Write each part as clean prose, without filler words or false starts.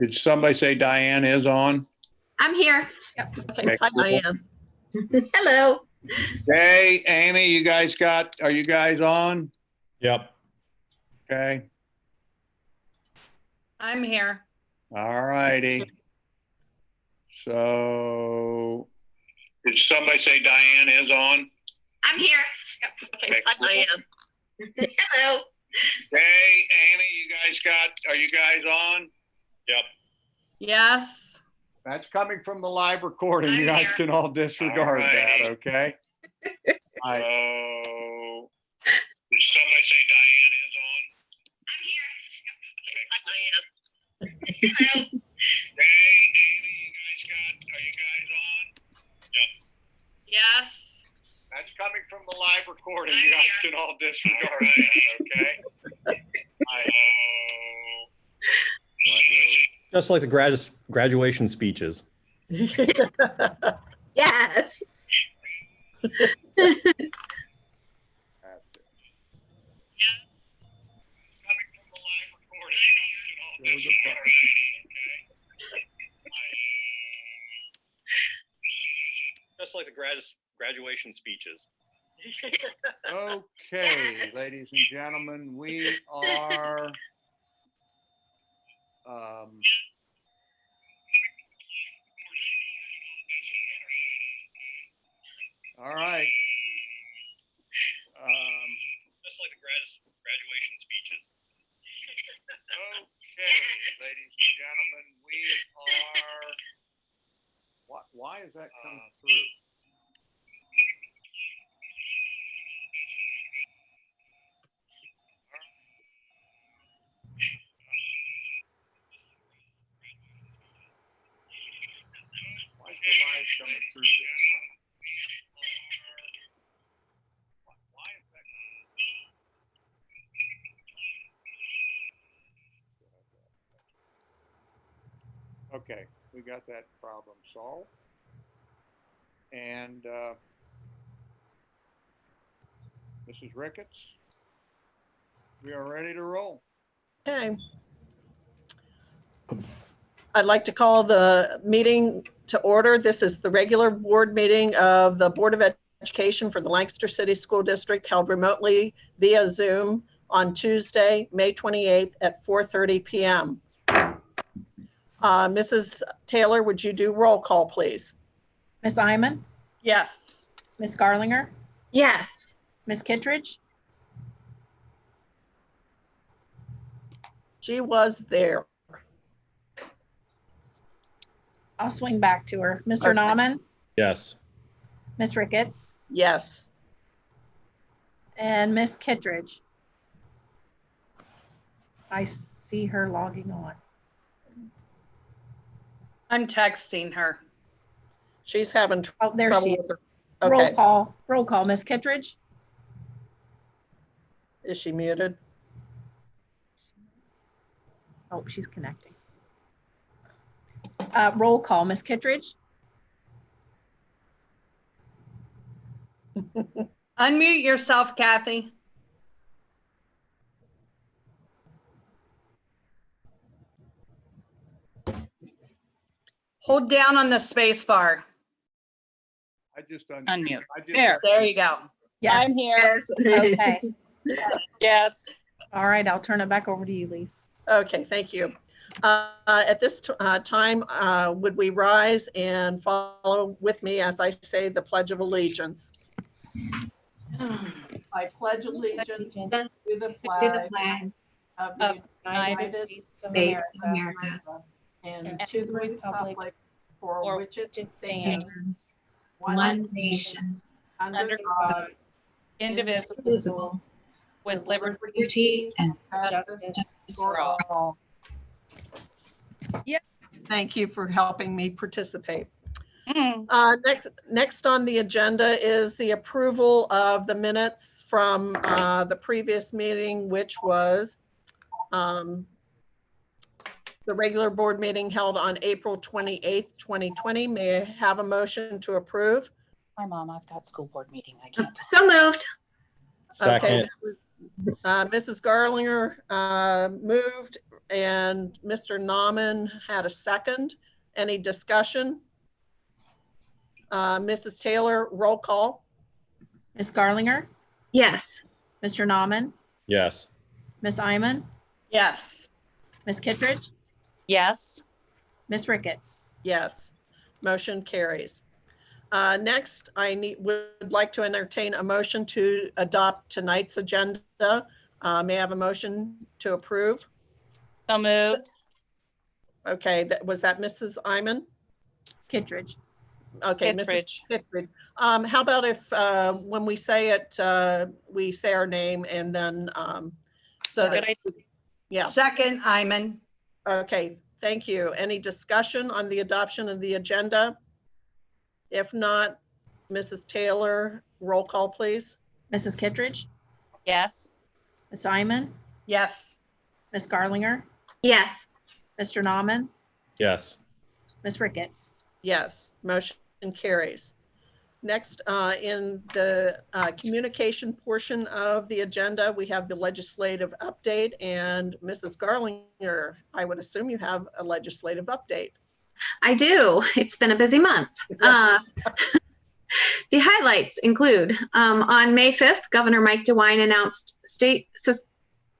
Did somebody say Diane is on? I'm here. Yep. Okay, Hi, cool. Diane. Hello. Hey, Amy, are you guys on? Yep. Okay, I'm here. all righty. So, did somebody say Diane is on? I'm here. Okay, Hi, cool. Diane. Hello. Hey, Amy, are you guys on? Yep. Yes. That's coming from the live recording. You I'm guys here. can all disregard All that, righty. okay? So, did somebody say Diane is on? I'm here. Hi, Diane. Hello. Hey, Amy, are you guys on? Yes. That's coming from the live recording. I'm You guys here. can all disregard that, okay? Just like the graduation speeches. Yes. Just like the graduation speeches. Okay, ladies and gentlemen, we are all right. Just like the graduation speeches. Okay, ladies and gentlemen, we are. Why is that coming through? Why is the live coming through this? Why is that? Okay, we got that problem solved. And Mrs. Ricketts, we are ready to roll. Okay. I'd like to call the meeting to order. This is the regular board meeting of the Board of Education for the Lancaster City School District, held remotely via Zoom on Tuesday, May 28th at 4:30 p.m. Mrs. Taylor, would you do roll call, please? Miss Iman, Yes. Miss Garlinger, Yes. Miss Kittredge, She was there. I'll swing back to her. Mr. Okay. Nauman, Yes. Miss Ricketts, Yes. and Miss Kittredge. I see her logging on. I'm texting her. She's having Oh, there trouble she with is. her. Roll Okay. call, roll call. Miss Kittredge, Is she muted? oh, she's connecting. Roll call, Miss Kittredge, Unmute yourself, Kathy. Hold down on the space bar. I just Unmute. There you go. yes, I'm here. Yes. okay. Yes. All right, I'll turn it back over to you, Lise. Okay, thank you. At this time, would we rise and follow with me as I say the Pledge of Allegiance? I pledge allegiance to the flag of the United States of America, and and to the republic for which it stands, stands one one nation, under under God, Indivisible indivisible, with liberty liberty and justice for for all. Thank you for helping me participate. Next on the agenda is the approval of the minutes from the previous meeting, which was the regular board meeting held on April 28th, 2020. May I have a motion to approve? Hi, Mom. I've got school board meeting. I can't. So moved. Okay, Second. Mrs. Garlinger moved and Mr. Nauman had a second. Any discussion? Mrs. Taylor, roll call. Ms. Garlinger, yes. Mr. Nauman, Yes. Ms. Iman, Yes. Ms. Kittredge, Yes. Ms. Ricketts. Yes, motion carries. Next, would like to entertain a motion to adopt tonight's agenda. May I have a motion to approve? So moved. Okay, was that Mrs. Iman? Kittredge, Okay, Kittredge. Mrs. Kittredge. How about if, when we say it, we say our name and then, so Good that, yeah, Second, Iman. okay, thank you. Any discussion on the adoption of the agenda? If not, Mrs. Taylor, roll call, please. Mrs. Kittredge, Yes. Ms. Iman, Yes. Ms. Garlinger, Yes. Mr. Nauman, Yes. Ms. Ricketts. Yes, motion carries. Next, in the communication portion of the agenda, we have the legislative update, and Mrs. Garlinger, I would assume you have a legislative update. I do. It's been a busy month. The highlights include on May 5th, Governor Mike DeWine announced state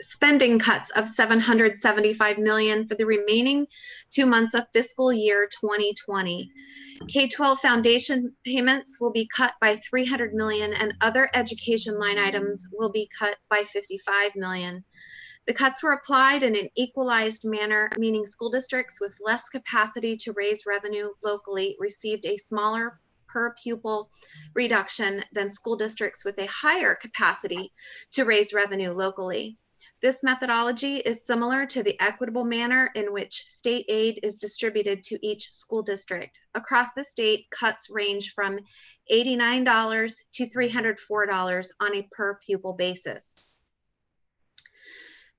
spending cuts of $775 million for the remaining 2 months of fiscal year 2020. K-12 foundation payments will be cut by $300 million, and other education line items will be cut by $55 million. The cuts were applied in an equalized manner, meaning school districts with less capacity to raise revenue locally received a smaller per pupil reduction than school districts with a higher capacity to raise revenue locally. This methodology is similar to the equitable manner in which state aid is distributed to each school district. Across the state, cuts range from $89 to $304 on a per pupil basis.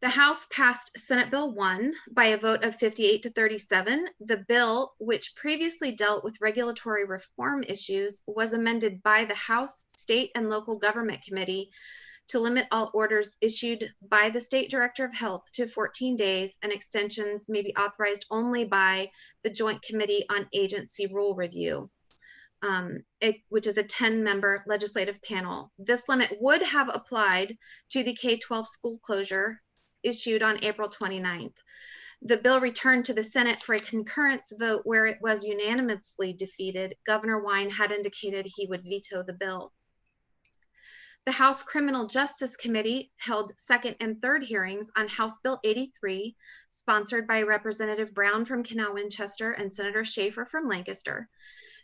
The House passed Senate Bill 1 by a vote of 58 to 37. The bill, which previously dealt with regulatory reform issues, was amended by the House State and Local Government Committee to limit all orders issued by the State Director of Health to 14 days, and extensions may be authorized only by the Joint Committee on Agency Rule Review, which is a 10-member legislative panel. This limit would have applied to the K-12 school closure issued on April 29th. The bill returned to the Senate for a concurrence vote where it was unanimously defeated. Governor Wine had indicated he would veto the bill. The House Criminal Justice Committee held second and third hearings on House Bill 83, sponsored by Representative Brown from Canal-Winchester and Senator Schaefer from Lancaster.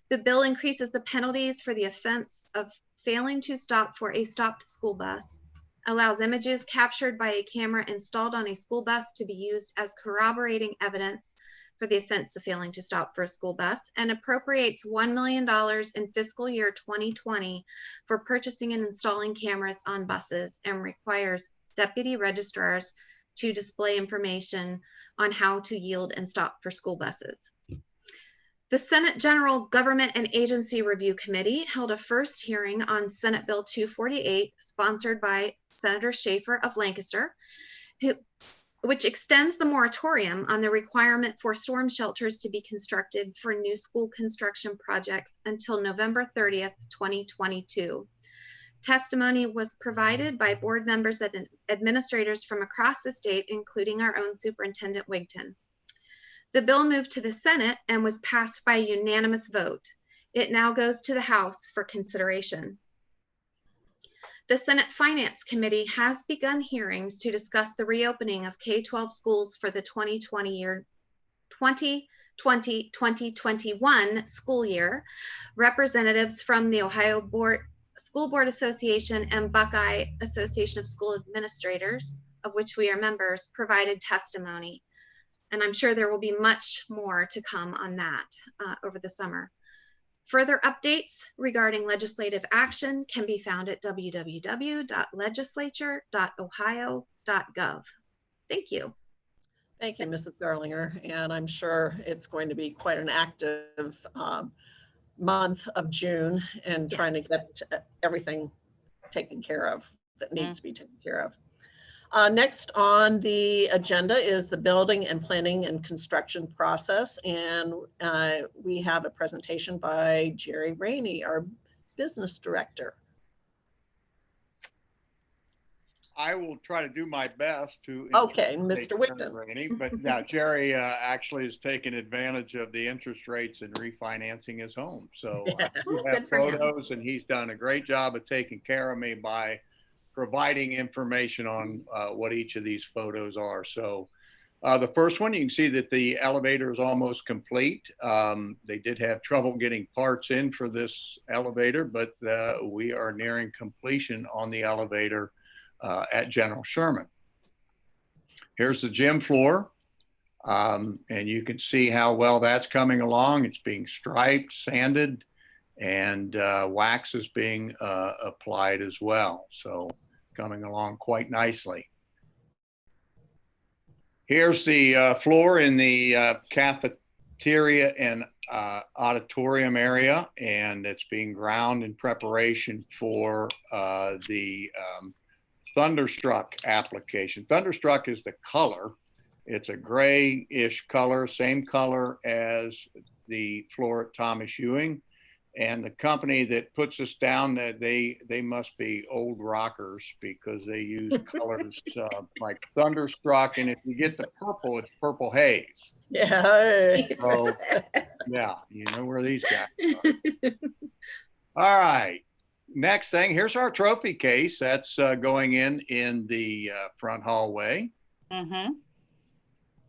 The bill increases the penalties for the offense of failing to stop for a stopped school bus, allows images captured by a camera installed on a school bus to be used as corroborating evidence for the offense of failing to stop for a school bus, and appropriates $1 million in fiscal year 2020 for purchasing and installing cameras on buses, and requires deputy registrars to display information on how to yield and stop for school buses. The Senate General Government and Agency Review Committee held a first hearing on Senate Bill 248, sponsored by Senator Schaefer of Lancaster, which extends the moratorium on the requirement for storm shelters to be constructed for new school construction projects until November 30th, 2022. Testimony was provided by board members and administrators from across the state, including our own Superintendent Wigton. The bill moved to the Senate and was passed by a unanimous vote. It now goes to the House for consideration. The Senate Finance Committee has begun hearings to discuss the reopening of K-12 schools for the 2020-2021 school year. Representatives from the Ohio School Board Association and Buckeye Association of School Administrators, of which we are members, provided testimony. And I'm sure there will be much more to come on that over the summer. Further updates regarding legislative action can be found at www.legislature.ohio.gov. Thank you. Thank you, Mrs. Garlinger. And I'm sure it's going to be quite an active month of June and trying to get everything taken care of that needs to be taken care of. Next on the agenda is the building and planning and construction process. And we have a presentation by Jerry Rainey, our business director. I will try to do my best to. Okay, impersonate Mr. Wickton. Jerry Rainey, but now Jerry actually has taken advantage of the interest rates and refinancing his home. So I do have Good for him. photos, and he's done a great job of taking care of me by providing information on what each of these photos are. So the first one, you can see that the elevator is almost complete. They did have trouble getting parts in for this elevator, but we are nearing completion on the elevator at General Sherman. Here's the gym floor. And you can see how well that's coming along. It's being striped, sanded, and wax is being applied as well. So coming along quite nicely. Here's the floor in the cafeteria and auditorium area, and it's being ground in preparation for the Thunderstruck application. Thunderstruck is the color. It's a grayish color, same color as the floor at Thomas Ewing. And the company that puts us down, that they must be old rockers because they use colors like Thunderstruck. And if you get the purple, it's Purple Haze. Yeah. So yeah, you know where these guys are. All right. Next thing, here's our trophy case. That's going in the front hallway. Mm-hmm.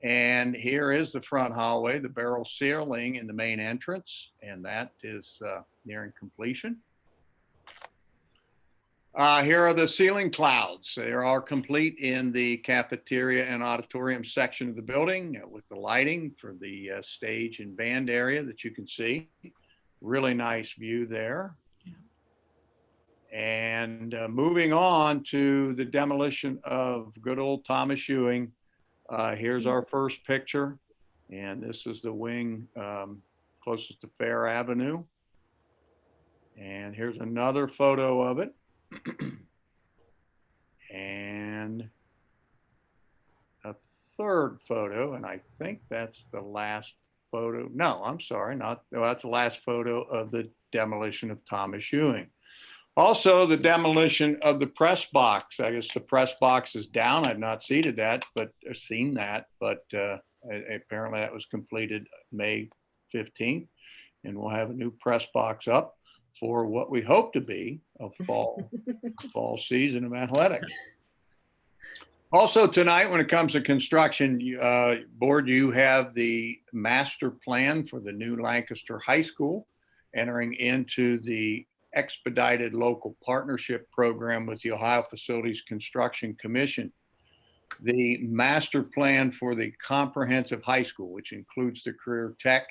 And here is the front hallway, the barrel ceiling in the main entrance, and that is nearing completion. Here are the ceiling clouds. They are complete in the cafeteria and auditorium section of the building with the lighting for the stage and band area that you can see. Really nice view there. And moving on to the demolition of good old Thomas Ewing. Here's our first picture, and this is the wing closest to Fair Avenue. And here's another photo of it. And a third photo, and I think that's the last photo. No, I'm sorry, no, that's the last photo of the demolition of Thomas Ewing. Also, the demolition of the press box. I guess the press box is down. I've not seen that, but apparently that was completed May 15th, and we'll have a new press box up for what we hope to be a fall season of athletics. Also tonight, when it comes to construction board, you have the master plan for the new Lancaster High School entering into the expedited local partnership program with the Ohio Facilities Construction Commission. The master plan for the comprehensive high school, which includes the career tech,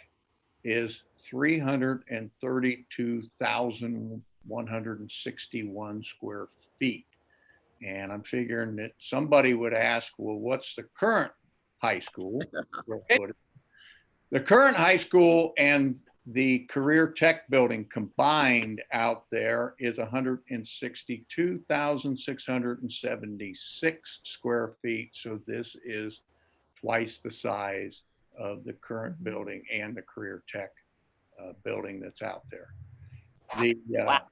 is 332,161 square feet. And I'm figuring that somebody would ask, well, what's the current high school? The current high school and the career tech building combined out there is 162,676 square feet. So this is twice the size of the current building and the career tech building that's out there. Wow.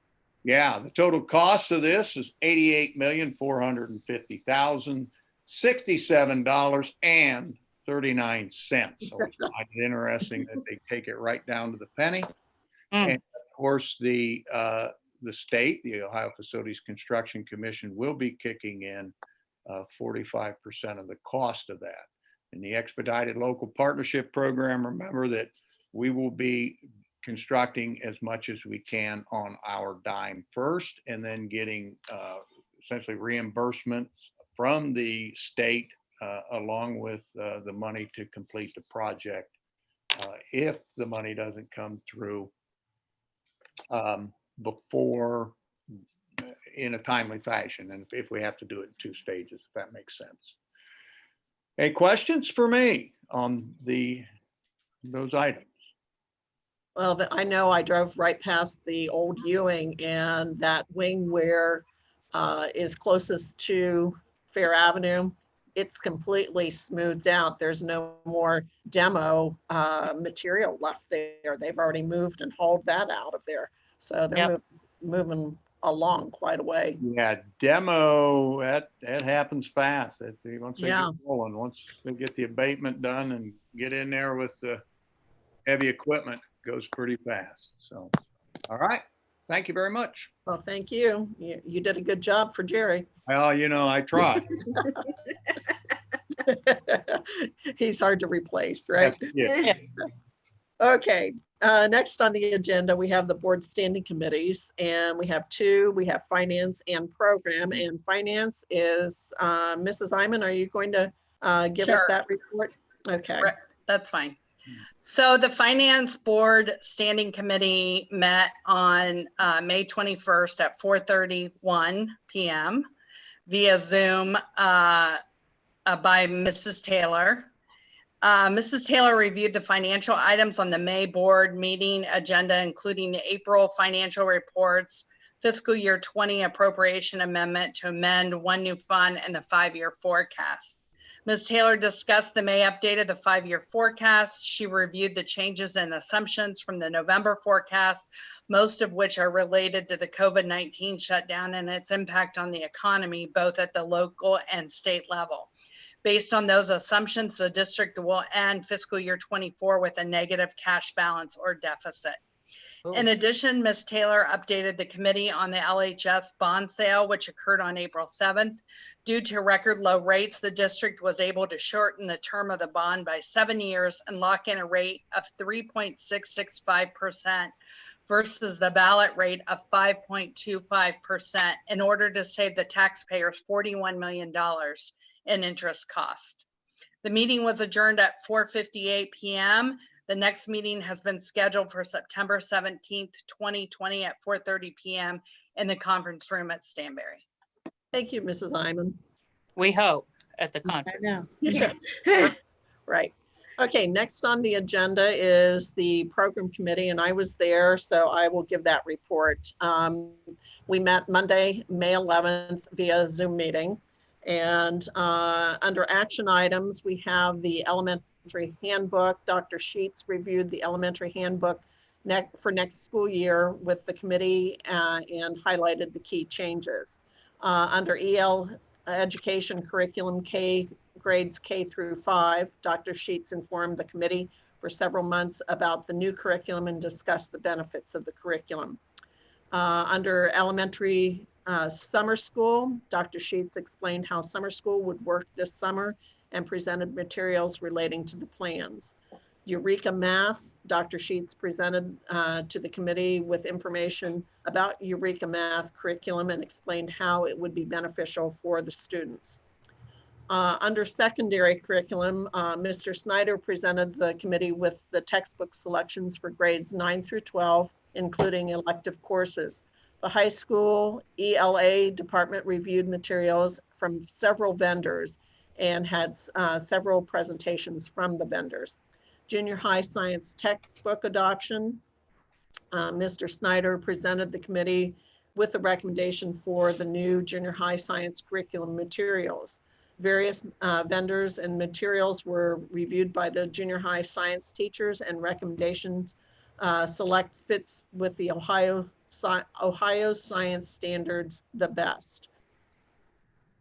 Yeah, the total cost of this is $88,450,067.39. So it's interesting that they take it right down to the penny. Mm. And of course, the state, the Ohio Facilities Construction Commission, will be kicking in 45% of the cost of that. In the expedited local partnership program, remember that we will be constructing as much as we can on our dime first, and then getting essentially reimbursements from the state along with the money to complete the project if the money doesn't come through before in a timely fashion, and if we have to do it in 2 stages, if that makes sense. Any questions for me on those items? Well, I know I drove right past the old Ewing, and that wing where is closest to Fair Avenue, it's completely smoothed out. There's no more demo material left there. They've already moved and hauled that out of there. So they're Yep. moving along quite a way. Yeah, demo, that happens fast. Once they Yeah. get rolling, once they get the abatement done and get in there with the heavy equipment, goes pretty fast. So, all right. Thank you very much. Well, thank you. You did a good job for Jerry. Well, I tried. He's hard to replace, right? Yes, yeah. Okay, next on the agenda, we have the board standing committees, and we have two. We have finance and program, and finance is, Mrs. Iman, are you going to give us Sure. that report? Okay. Right, that's fine. So the Finance Board Standing Committee met on May 21st at 4:31 p.m. via Zoom by Mrs. Taylor. Mrs. Taylor reviewed the financial items on the May board meeting agenda, including the April financial reports, fiscal year 20 appropriation amendment to amend one new fund, and the 5-year forecast. Ms. Taylor discussed the May update of the 5-year forecast. She reviewed the changes and assumptions from the November forecast, most of which are related to the COVID-19 shutdown and its impact on the economy, both at the local and state level. Based on those assumptions, the district will end fiscal year 24 with a negative cash balance or deficit. In addition, Ms. Taylor updated the committee on the LHS bond sale, which occurred on April 7th. Due to record low rates, the district was able to shorten the term of the bond by 7 years and lock in a rate of 3.665% versus the ballot rate of 5.25% in order to save the taxpayers $41 million in interest cost. The meeting was adjourned at 4:58 p.m. The next meeting has been scheduled for September 17th, 2020 at 4:30 p.m. in the conference room at Stanberry. Thank you, Mrs. Iman. We hope at the I conference. know. Right. Okay, next on the agenda is the program committee, and I was there, so I will give that report. We met Monday, May 11th via Zoom meeting. And under action items, we have the elementary handbook. Dr. Sheets reviewed the elementary handbook for next school year with the committee and highlighted the key changes. Under EL education curriculum grades K through 5, Dr. Sheets informed the committee for several months about the new curriculum and discussed the benefits of the curriculum. Under elementary summer school, Dr. Sheets explained how summer school would work this summer and presented materials relating to the plans. Eureka Math, Dr. Sheets presented to the committee with information about Eureka Math curriculum and explained how it would be beneficial for the students. Under secondary curriculum, Mr. Snyder presented the committee with the textbook selections for grades 9 through 12, including elective courses. The high school ELA department reviewed materials from several vendors and had several presentations from the vendors. Junior high science textbook adoption, Mr. Snyder presented the committee with the recommendation for the new junior high science curriculum materials. Various vendors and materials were reviewed by the junior high science teachers, and recommendations select fits with the Ohio science standards the best.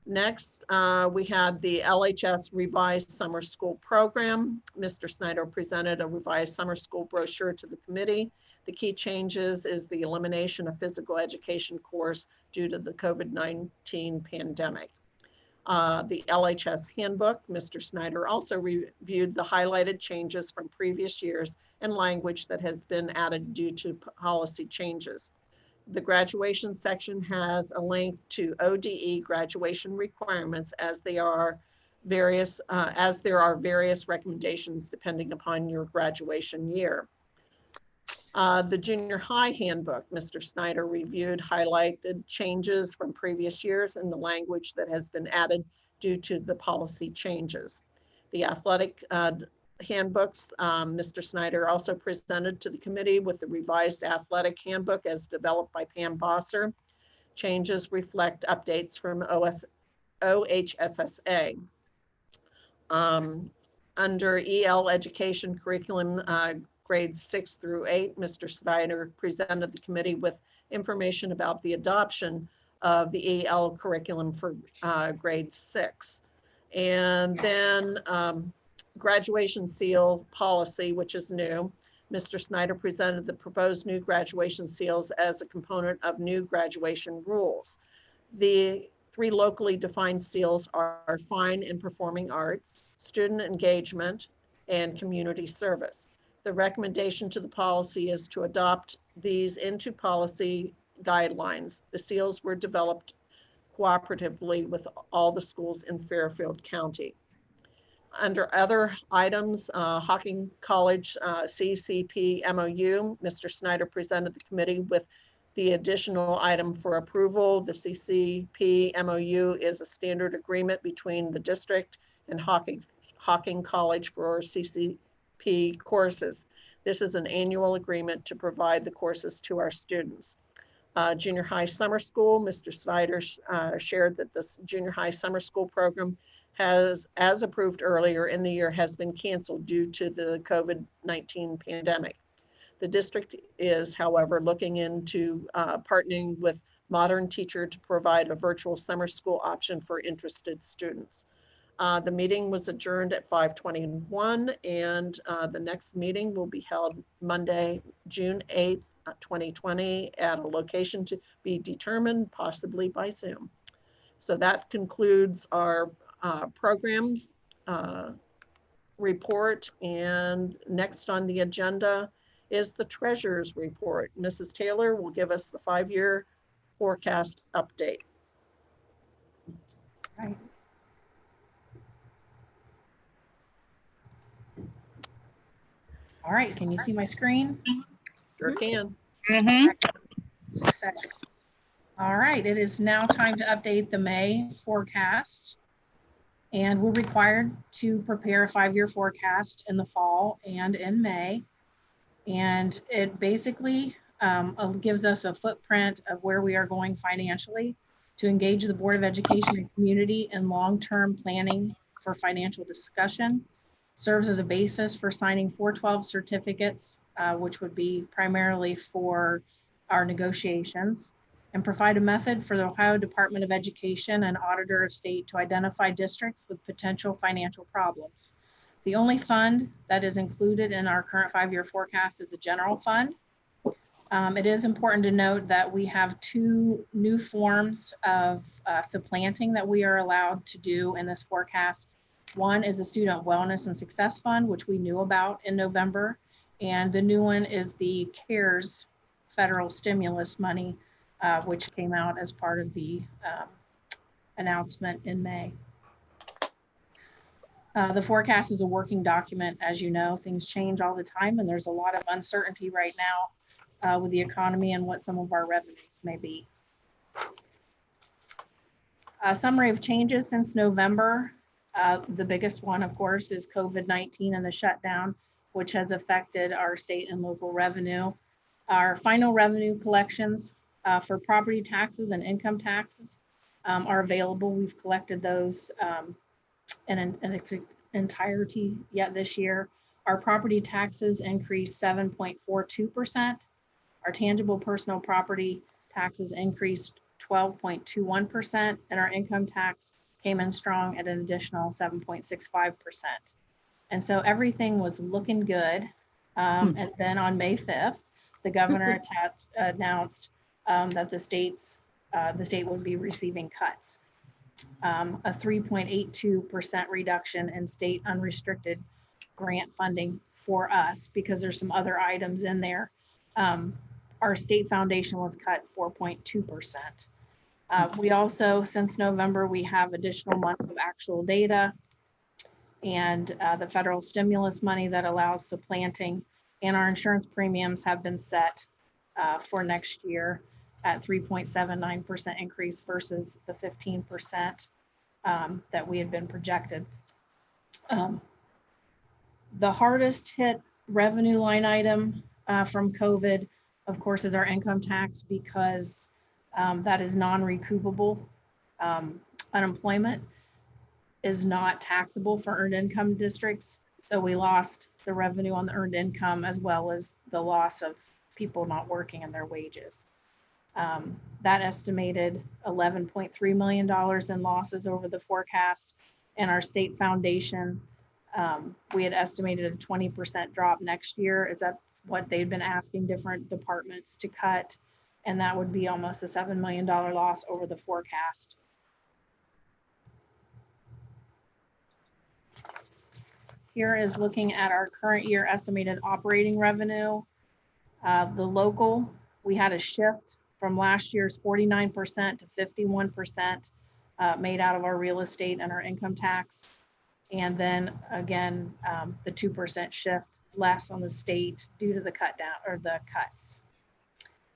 Next, we had the LHS revised summer school program. Mr. Snyder presented a revised summer school brochure to the committee. The key changes is the elimination of physical education course due to the COVID-19 pandemic. The LHS handbook, Mr. Snyder also reviewed the highlighted changes from previous years and language that has been added due to policy changes. The graduation section has a link to ODE graduation requirements as there are various recommendations depending upon your graduation year. The junior high handbook, Mr. Snyder reviewed highlighted changes from previous years and the language that has been added due to the policy changes. The athletic handbooks, Mr. Snyder also presented to the committee with the revised athletic handbook as developed by Pam Bosser. Changes reflect updates from OHSSA. Under EL education curriculum, grades 6 through 8, Mr. Snyder presented the committee with information about the adoption of the EL curriculum for grade 6. And then graduation seal policy, which is new. Mr. Snyder presented the proposed new graduation seals as a component of new graduation rules. The 3 locally defined seals are fine and performing arts, student engagement, and community service. The recommendation to the policy is to adopt these into policy guidelines. The seals were developed cooperatively with all the schools in Fairfield County. Under other items, Hocking College CCP MOU, Mr. Snyder presented the committee with the additional item for approval. The CCP MOU is a standard agreement between the district and Hocking College for CCP courses. This is an annual agreement to provide the courses to our students. Junior high summer school, Mr. Snyder shared that this junior high summer school program has, as approved earlier in the year, has been canceled due to the COVID-19 pandemic. The district is, however, looking into partnering with Modern Teacher to provide a virtual summer school option for interested students. The meeting was adjourned at 5:21, and the next meeting will be held Monday, June 8th, 2020 at a location to be determined, possibly by Zoom. So that concludes our programs report, and next on the agenda is the treasurer's report. Mrs. Taylor will give us the 5-year forecast update. Right. All right, can you see my screen? Sure can. Mm-hmm. Success. All right, it is now time to update the May forecast. And we're required to prepare a 5-year forecast in the fall and in May. And it basically gives us a footprint of where we are going financially to engage the Board of Education and community in long-term planning for financial discussion, serves as a basis for signing 412 certificates, which would be primarily for our negotiations, and provide a method for the Ohio Department of Education and Auditor of State to identify districts with potential financial problems. The only fund that is included in our current 5-year forecast is a general fund. It is important to note that we have 2 new forms of supplanting that we are allowed to do in this forecast. One is a Student Wellness and Success Fund, which we knew about in November. And the new one is the CARES federal stimulus money, which came out as part of the announcement in May. The forecast is a working document. As you know, things change all the time, and there's a lot of uncertainty right now with the economy and what some of our revenues may be. A summary of changes since November. The biggest one, of course, is COVID-19 and the shutdown, which has affected our state and local revenue. Our final revenue collections for property taxes and income taxes are available. We've collected those in its entirety yet this year. Our property taxes increased 7.42%. Our tangible personal property taxes increased 12.21%, and our income tax came in strong at an additional 7.65%. And so everything was looking good. And then on May 5th, the governor announced that the state would be receiving cuts. A 3.82% reduction in state unrestricted grant funding for us, because there's some other items in there. Our state foundation was cut 4.2%. We also, since November, we have additional months of actual data and the federal stimulus money that allows supplanting, and our insurance premiums have been set for next year at 3.79% increase versus the 15% that we had been projected. The hardest hit revenue line item from COVID, of course, is our income tax, because that is non-recoupable unemployment is not taxable for earned income districts. So we lost the revenue on the earned income as well as the loss of people not working and their wages. That estimated $11.3 million in losses over the forecast. And our state foundation, we had estimated a 20% drop next year. Is that what they've been asking different departments to cut? And that would be almost a $7 million loss over the forecast. Here is looking at our current year estimated operating revenue. The local, we had a shift from last year's 49% to 51% made out of our real estate and our income tax. And then again, the 2% shift less on the state due to the cut down or the cuts.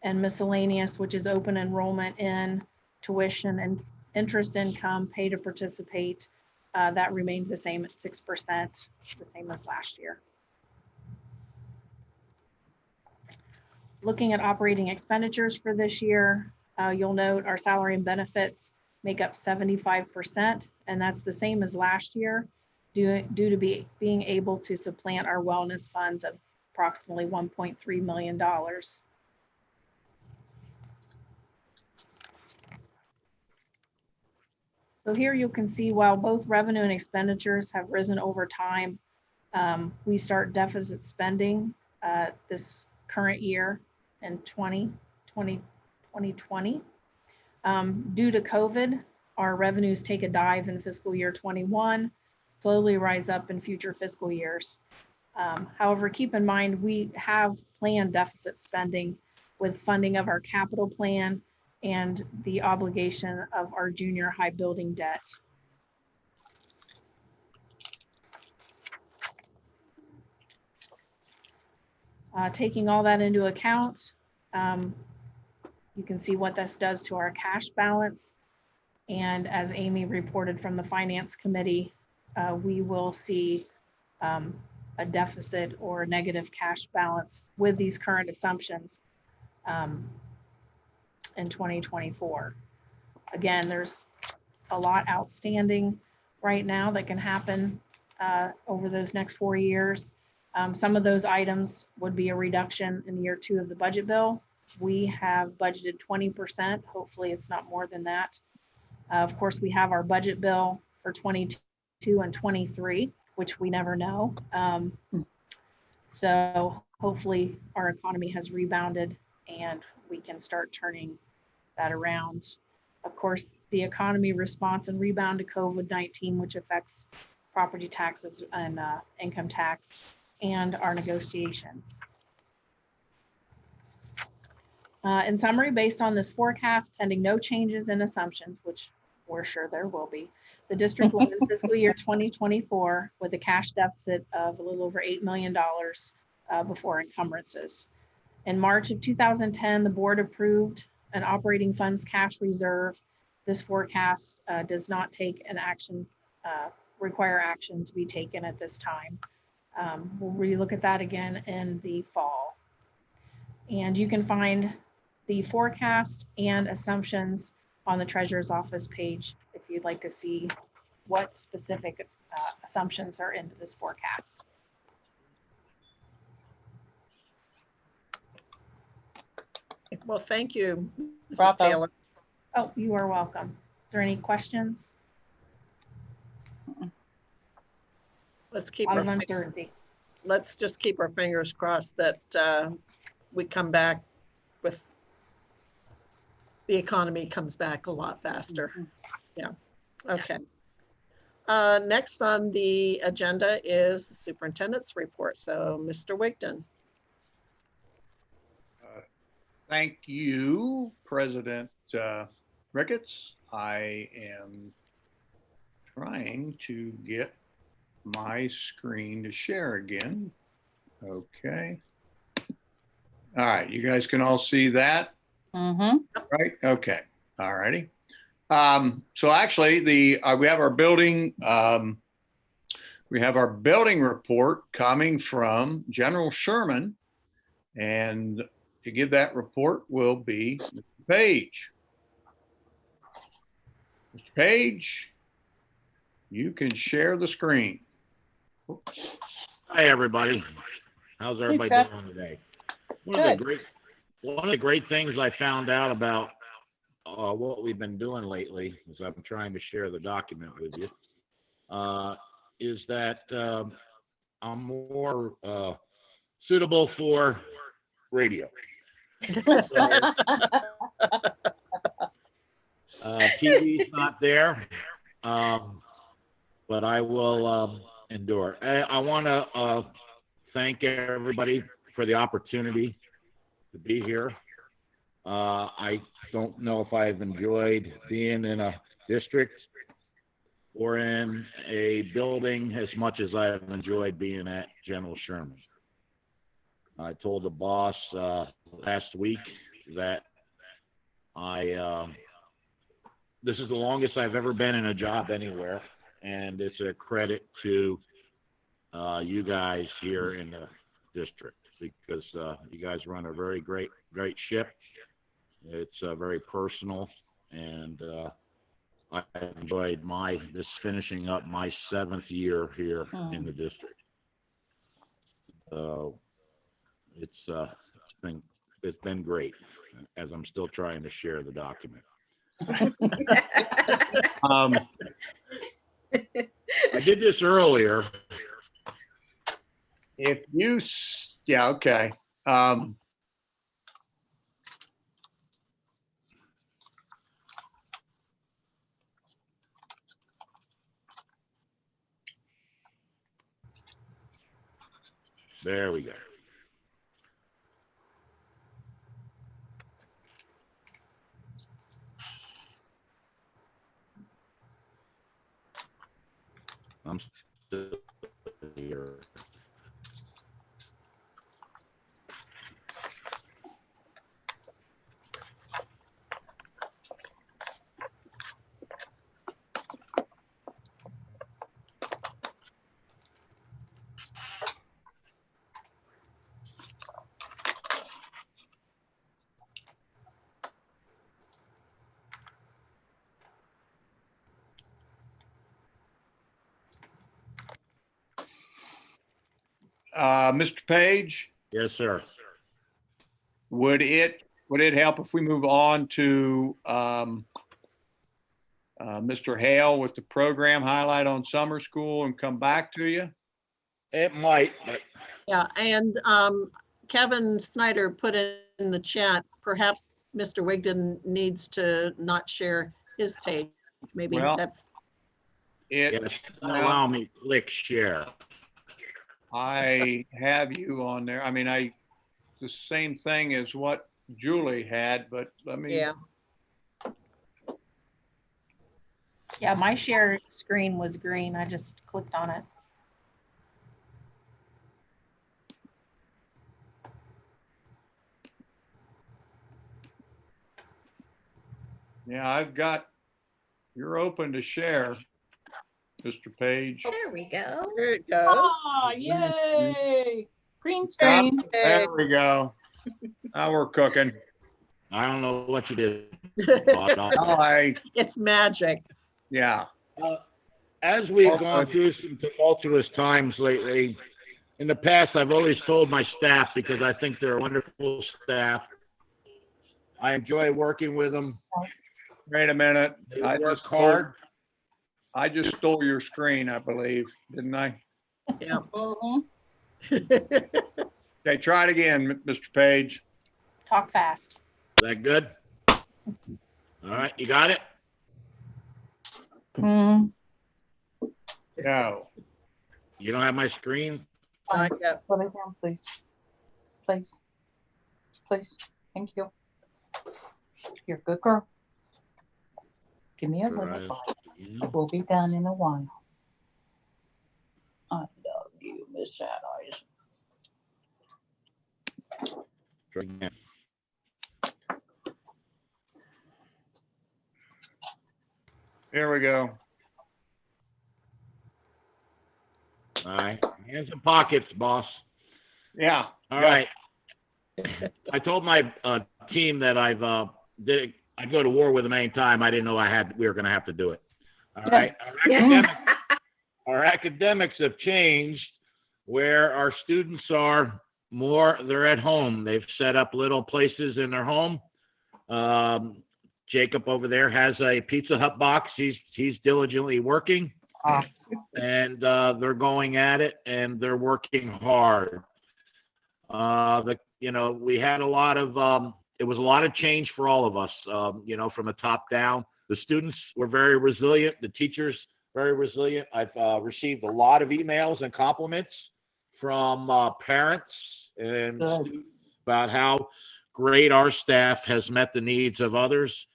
And miscellaneous, which is open enrollment in tuition and interest income, pay to participate, that remained the same at 6%, the same as last year. Looking at operating expenditures for this year, you'll note our salary and benefits make up 75%, and that's the same as last year due to being able to supplant our wellness funds of approximately $1.3 million. So here you can see while both revenue and expenditures have risen over time, we start deficit spending this current year in 2020. Due to COVID, our revenues take a dive in fiscal year 21, slowly rise up in future fiscal years. However, keep in mind, we have planned deficit spending with funding of our capital plan and the obligation of our junior high building debt. Taking all that into account, you can see what this does to our cash balance. And as Amy reported from the Finance Committee, we will see a deficit or a negative cash balance with these current assumptions in 2024. Again, there's a lot outstanding right now that can happen over those next 4 years. Some of those items would be a reduction in year 2 of the budget bill. We have budgeted 20%. Hopefully it's not more than that. Of course, we have our budget bill for 22 and 23, which we never know. So hopefully our economy has rebounded and we can start turning that around. Of course, the economy response and rebound to COVID-19, which affects property taxes and income tax and our negotiations. In summary, based on this forecast, pending no changes in assumptions, which we're sure there will be, the district will end fiscal year 2024 with a cash deficit of a little over $8 million before encumbrances. In March of 2010, the board approved an operating funds cash reserve. This forecast does not take an action, require action to be taken at this time. We'll relook at that again in the fall. And you can find the forecast and assumptions on the Treasurer's Office page if you'd like to see what specific assumptions are into this forecast. Well, thank you, Mrs. Bravo. Taylor. Oh, you are welcome. Is there any questions? Let's keep A lot our of fingers, uncertainty. let's just keep our fingers crossed that we come back with the economy comes back a lot faster. Yeah. Okay. Next on the agenda is the superintendent's report. So, Mr. Wigton. Thank you, President Ricketts. I am trying to get my screen to share again. Okay. All right, you guys can all see that, Mm-hmm. right? Okay, all righty. So actually, we have our building report coming from General Sherman, and to give that report will be Mr. Page. Mr. Page, you can share the screen. Hi, everybody. How's everybody Chuck. doing today? One of the great things I found out about what we've been doing lately, as I'm trying to share the document with you, is that I'm more suitable for radio. TV's not there, but I will endure. I want to thank everybody for the opportunity to be here. I don't know if I've enjoyed being in a district or in a building as much as I've enjoyed being at General Sherman. I told the boss last week that this is the longest I've ever been in a job anywhere, and it's a credit to you guys here in the district, because you guys run a very great ship. It's very personal, and I enjoyed this finishing up my 7th year here in the district. It's been great, as I'm still trying to share the document. I did this earlier. Yeah, okay. There we go. I'm still here. Mr. Page, Yes, sir. would it help if we move on to Mr. Hale with the program highlight on summer school and come back to you? It might, but Yeah, and Kevin Snyder put in the chat, perhaps Mr. Wigton needs to not share his page. Maybe Well, that's, yes, allow me to click share. I have you on there. I mean, the same thing as what Julie had, but let me. yeah. Yeah, my share screen was green. I just clicked on it. Yeah, you're open to share, Mr. Page. There we go. There it goes. Oh, yay. Green screen. There we go. Now we're cooking. I don't know what you did. It's magic. Yeah. As we've gone through some tumultuous times lately, in the past, I've always told my staff, because I think they're a wonderful staff, I enjoy working with them. Wait a minute. They work hard. I just stole your screen, I believe, didn't I? Yeah. Okay, try it again, Mr. Page. Talk fast. Is that good? All right, you got it? No. You don't have my screen? Not yet. Put it down, please. Please. Please. Thank you. You're a good girl. Give me a little Right. bite. We'll be done in a while. I love you, Miss Sad Eyes. Try again. Here we go. All right. Hands in pockets, boss. Yeah. All right. I told my team that I'd go to war with them anytime. I didn't know we were going to have to do it. All right. Our academics have changed where our students are they're at home. They've set up little places in their home. Jacob over there has a Pizza Hut box. He's diligently working, and they're going at it, and they're working hard. We had a lot of it was a lot of change for all of us. From the top down. The students were very resilient. The teachers very resilient. I've received a lot of emails and compliments from parents and students about how great our staff has met the needs of others.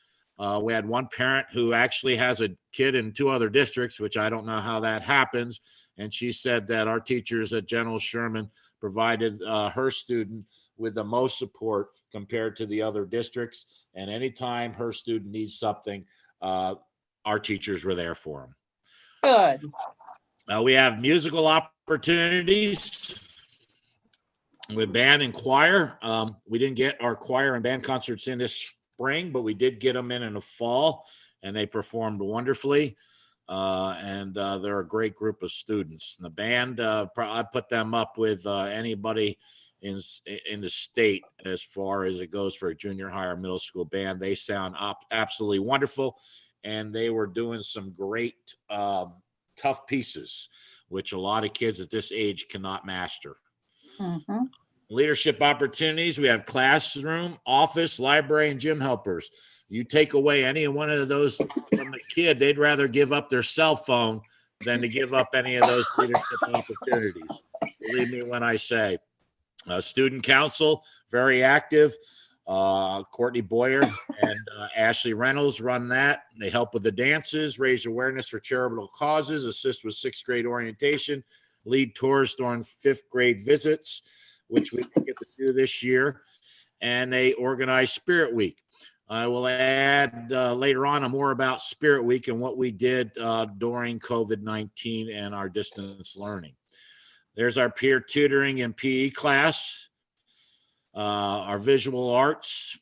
We had one parent who actually has a kid in 2 other districts, which I don't know how that happens. And she said that our teachers at General Sherman provided her student with the most support compared to the other districts. And anytime her student needs something, our teachers were there for them. Good. We have musical opportunities with band and choir. We didn't get our choir and band concerts in this spring, but we did get them in the fall, and they performed wonderfully. And they're a great group of students. And the band, I put them up with anybody in the state as far as it goes for a junior high or middle school band. They sound absolutely wonderful, and they were doing some great tough pieces, which a lot of kids at this age cannot master. Mm-hmm. Leadership opportunities. We have classroom, office, library, and gym helpers. You take away any one of those from the kid, they'd rather give up their cell phone than to give up any of those leadership opportunities. Believe me when I say. Student council, very active. Courtney Boyer and Ashley Reynolds run that. They help with the dances, raise awareness for charitable causes, assist with 6th grade orientation, lead tours during 5th grade visits, which we didn't get to do this year. And they organize Spirit Week. I will add later on more about Spirit Week and what we did during COVID-19 and our distance learning. There's our peer tutoring and PE class, our visual arts,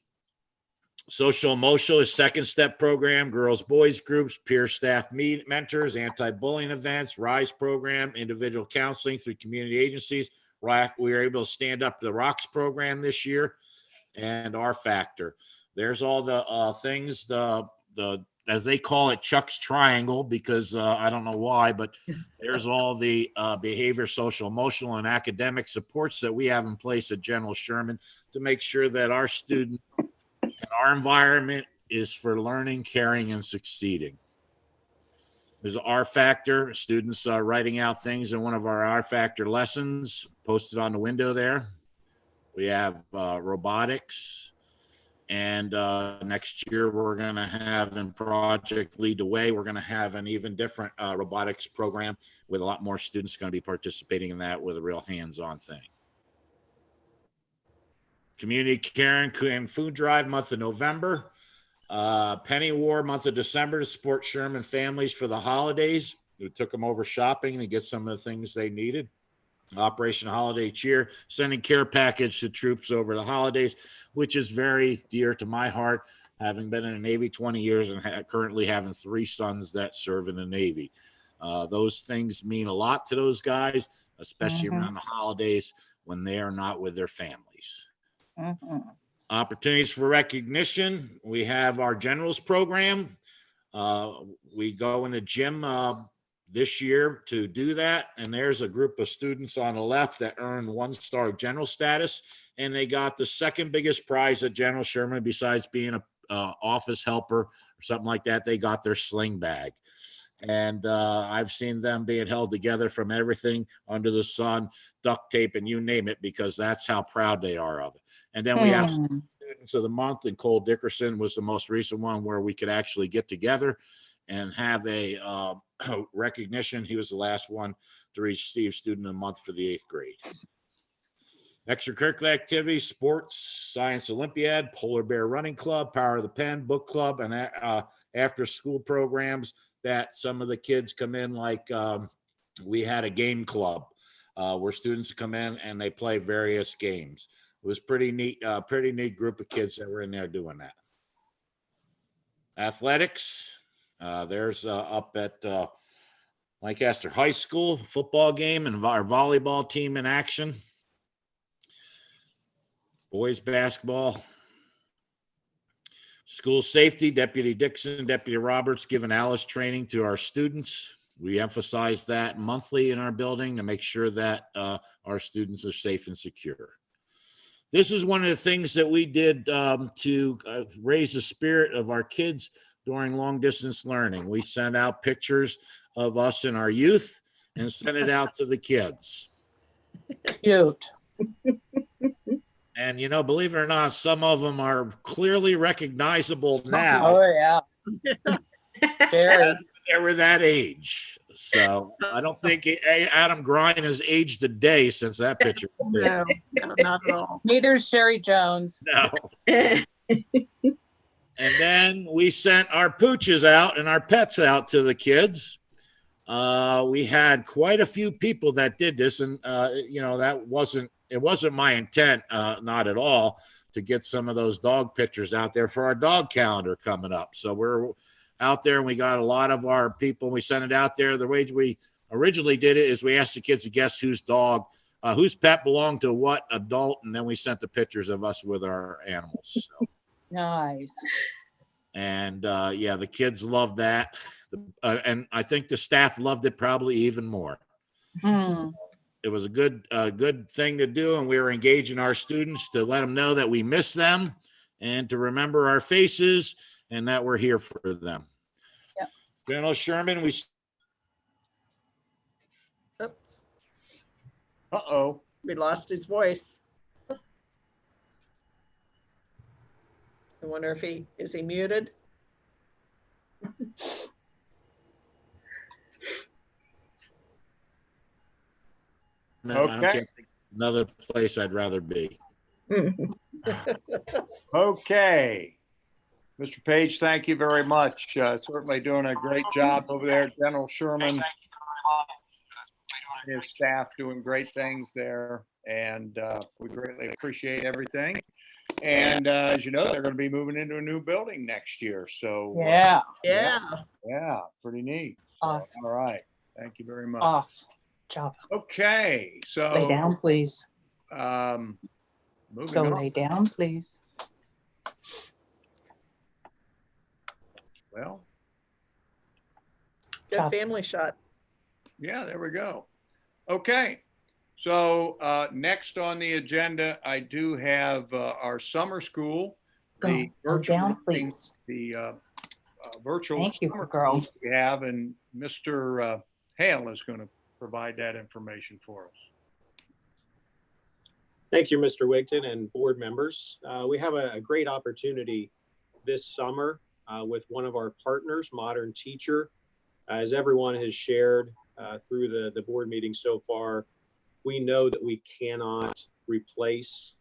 social emotional is 2nd step program, girls, boys groups, peer staff mentors, anti-bullying events, RISE program, individual counseling through community agencies. We were able to stand up the ROCKS program this year, and R Factor. There's all the things, the as they call it, Chuck's Triangle, because I don't know why, but there's all the behavior, social, emotional, and academic supports that we have in place at General Sherman to make sure that our student and our environment is for learning, caring, and succeeding. There's an R Factor. Students are writing out things in one of our R Factor lessons posted on the window there. We have robotics. And next year, we're going to have in Project Lead the Way, we're going to have an even different robotics program with a lot more students going to be participating in that with a real hands-on thing. Community Caring and Food Drive, month of November. Penny War, month of December, to support Sherman families for the holidays. We took them over shopping to get some of the things they needed. Operation Holiday Cheer, sending care package to troops over the holidays, which is very dear to my heart, having been in the Navy 20 years and currently having 3 sons that serve in the Navy. Those things mean a lot to those guys, especially around the holidays when they are not with their families. Opportunities for recognition. We have our generals program. We go in the gym this year to do that, and there's a group of students on the left that earned 1-star general status, and they got the 2nd biggest prize at General Sherman besides being a office helper or something like that. They got their sling bag, and I've seen them being held together from everything under the sun, duct tape, and you name it, because that's how proud they are of it. And then we have Students of the Month, and Cole Dickerson was the most recent one where we could actually get together and have a recognition. He was the last one to receive Student of the Month for the 8th grade. Extracurricular activities, sports, Science Olympiad, Polar Bear Running Club, Power of the Pen, Book Club, and after school programs that some of the kids come in, like we had a game club where students come in and they play various games. It was pretty neat group of kids that were in there doing that. Athletics. There's up at Lancaster High School football game and our volleyball team in action. Boys basketball. School safety, Deputy Dixon, Deputy Roberts giving Alice training to our students. We emphasize that monthly in our building to make sure that our students are safe and secure. This is one of the things that we did to raise the spirit of our kids during long distance learning. We sent out pictures of us in our youth and sent it out to the kids. Cute. And, you know, believe it or not, some of them are clearly recognizable now. Oh, yeah. Very. They were that age. So I don't think Adam Grine has aged a day since that picture. No, not at all. Neither is Sherry Jones. No. And then we sent our pooches out and our pets out to the kids. We had quite a few people that did this, and you know, it wasn't my intent, not at all, to get some of those dog pictures out there for our dog calendar coming up. So we're out there and we got a lot of our people. We sent it out there. The way we originally did it is we asked the kids to guess whose pet belonged to what adult, and then we sent the pictures of us with our animals. So. Nice. And yeah, the kids loved that. And I think the staff loved it probably even more. It was a good thing to do. And we were engaging our students to let them know that we miss them and to remember our faces and that we're here for them. Yep. General Sherman, Oops, Uh-oh. we lost his voice. I wonder if is he muted? Okay. I can't think of another place I'd rather be. Okay. Mr. Page, thank you very much. Certainly doing a great job over there. General Sherman and his staff doing great things there. And we greatly appreciate everything. And as you know, they're going to be moving into a new building next year. So Yeah. Yeah. Pretty neat. So, Off. all right. Thank you very much. Off. Job. Okay. So Lay down, please. moving Go on. lay down, please. Well, Good Job. family shot. yeah, there we go. Okay. So next on the agenda, I do have our summer school, Go the lay virtual down, meeting, please. the virtual Thank you, summer girl. school we have, and Mr. Hale is going to provide that information for us. Thank you, Mr. Wigton and board members. We have a great opportunity this summer with one of our partners, Modern Teacher. As everyone has shared through the board meeting so far, we know that we cannot replace